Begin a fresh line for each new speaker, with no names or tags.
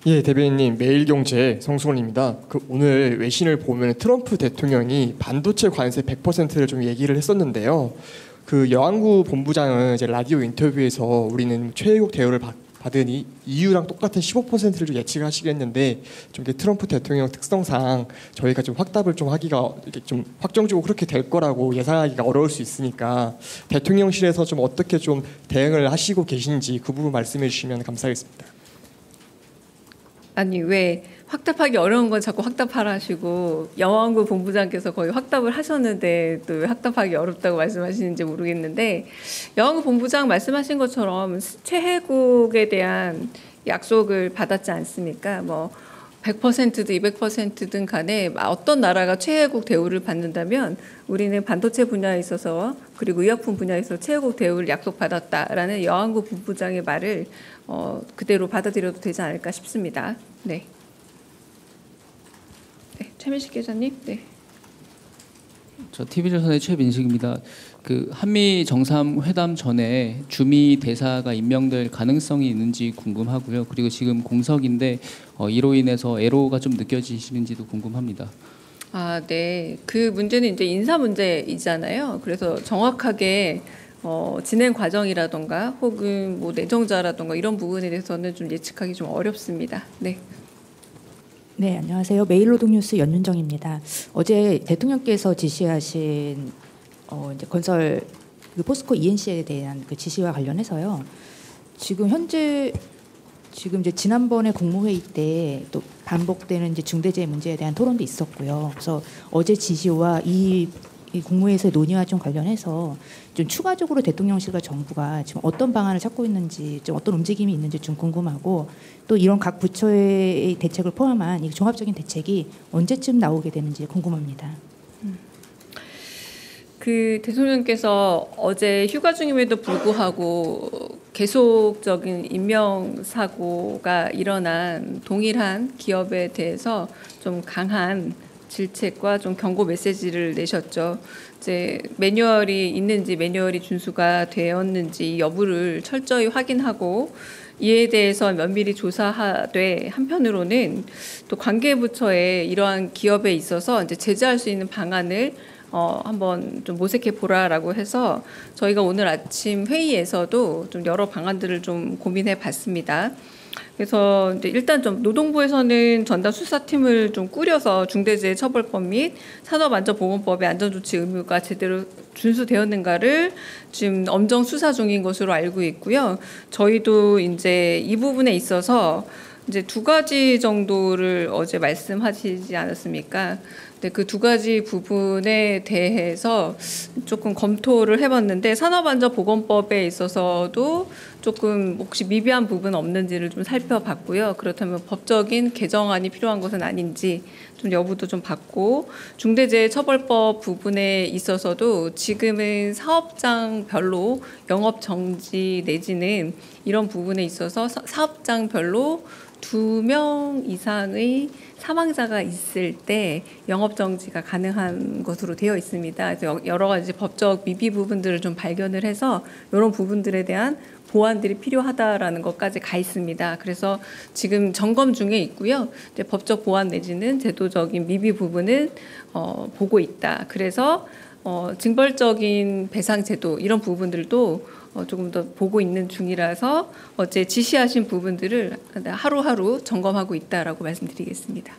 예, 대변인님, 매일경제 성수원입니다. 오늘 외신을 보면 트럼프 대통령이 반도체 관세 100%를 좀 얘기를 했었는데요. 여안구 본부장은 이제 라디오 인터뷰에서 우리는 최애국 대우를 받은 EU랑 똑같은 15%를 좀 예측하시겠는데, 좀 이게 트럼프 대통령 특성상 저희가 좀 확답을 좀 하기가 이렇게 좀 확정적으로 그렇게 될 거라고 예상하기가 어려울 수 있으니까 대통령실에서 좀 어떻게 좀 대응을 하시고 계신지 그 부분 말씀해 주시면 감사하겠습니다.
아니 왜 확답하기 어려운 건 자꾸 확답하라 하시고 여왕구 본부장께서 거의 확답을 하셨는데 또 왜 확답하기 어렵다고 말씀하시는지 모르겠는데, 여왕구 본부장 말씀하신 것처럼 최혜국에 대한 약속을 받았지 않습니까? 뭐 100%든 200%든 간에 어떤 나라가 최혜국 대우를 받는다면 우리는 반도체 분야에 있어서 그리고 의약품 분야에서 최혜국 대우를 약속받았다라는 여왕구 본부장의 말을 그대로 받아들여도 되지 않을까 싶습니다. 네. 네, 최민식 기자님. 네.
저 TV조선의 최민식입니다. 한미 정상회담 전에 주미 대사가 임명될 가능성이 있는지 궁금하고요. 그리고 지금 공석인데 이로 인해서 애로가 좀 느껴지시는지도 궁금합니다.
아, 네. 그 문제는 이제 인사 문제이잖아요. 그래서 정확하게 진행 과정이라던가 혹은 뭐 내정자라던가 이런 부분에 대해서는 좀 예측하기 좀 어렵습니다. 네.
네, 안녕하세요. 매일노동뉴스 연윤정입니다. 어제 대통령께서 지시하신 이제 건설 포스코 ENC에 대한 그 지시와 관련해서요. 지금 이제 지난번에 국무회의 때 또 반복되는 이제 중대재해 문제에 대한 토론도 있었고요. 그래서 어제 지시와 이 국무회의에서 논의와 좀 관련해서 좀 추가적으로 대통령실과 정부가 지금 어떤 방안을 찾고 있는지, 좀 어떤 움직임이 있는지 좀 궁금하고, 또 이런 각 부처의 대책을 포함한 이 종합적인 대책이 언제쯤 나오게 되는지 궁금합니다.
그 대통령께서 어제 휴가 중임에도 불구하고 계속적인 인명 사고가 일어난 동일한 기업에 대해서 좀 강한 질책과 좀 경고 메시지를 내셨죠. 이제 매뉴얼이 있는지 매뉴얼이 준수가 되었는지 여부를 철저히 확인하고 이에 대해서 면밀히 조사하되, 한편으로는 또 관계부처에 이러한 기업에 있어서 이제 제재할 수 있는 방안을 한번 좀 모색해 보라라고 해서 저희가 오늘 아침 회의에서도 좀 여러 방안들을 좀 고민해 봤습니다. 그래서 이제 일단 좀 노동부에서는 전담 수사팀을 좀 꾸려서 중대재해처벌법 및 산업안전보건법의 안전조치 의무가 제대로 준수되었는가를 지금 엄정 수사 중인 것으로 알고 있고요. 저희도 이제 이 부분에 있어서 이제 2가지 정도를 어제 말씀하시지 않았습니까? 근데 그 2가지 부분에 대해서 조금 검토를 해봤는데, 산업안전보건법에 있어서도 조금 혹시 미비한 부분 없는지를 좀 살펴봤고요. 그렇다면 법적인 개정안이 필요한 것은 아닌지 좀 여부도 좀 봤고, 중대재해처벌법 부분에 있어서도 지금은 사업장별로 영업정지 내지는 이런 부분에 있어서 사업장별로 2명 이상의 사망자가 있을 때 영업정지가 가능한 것으로 되어 있습니다. 그래서 여러 가지 법적 미비 부분들을 좀 발견을 해서 이런 부분들에 대한 보완들이 필요하다라는 것까지 가 있습니다. 그래서 지금 점검 중에 있고요. 이제 법적 보완 내지는 제도적인 미비 부분은 보고 있다. 그래서 징벌적인 배상 제도 이런 부분들도 조금 더 보고 있는 중이라서 어제 지시하신 부분들을 하루하루 점검하고 있다라고 말씀드리겠습니다.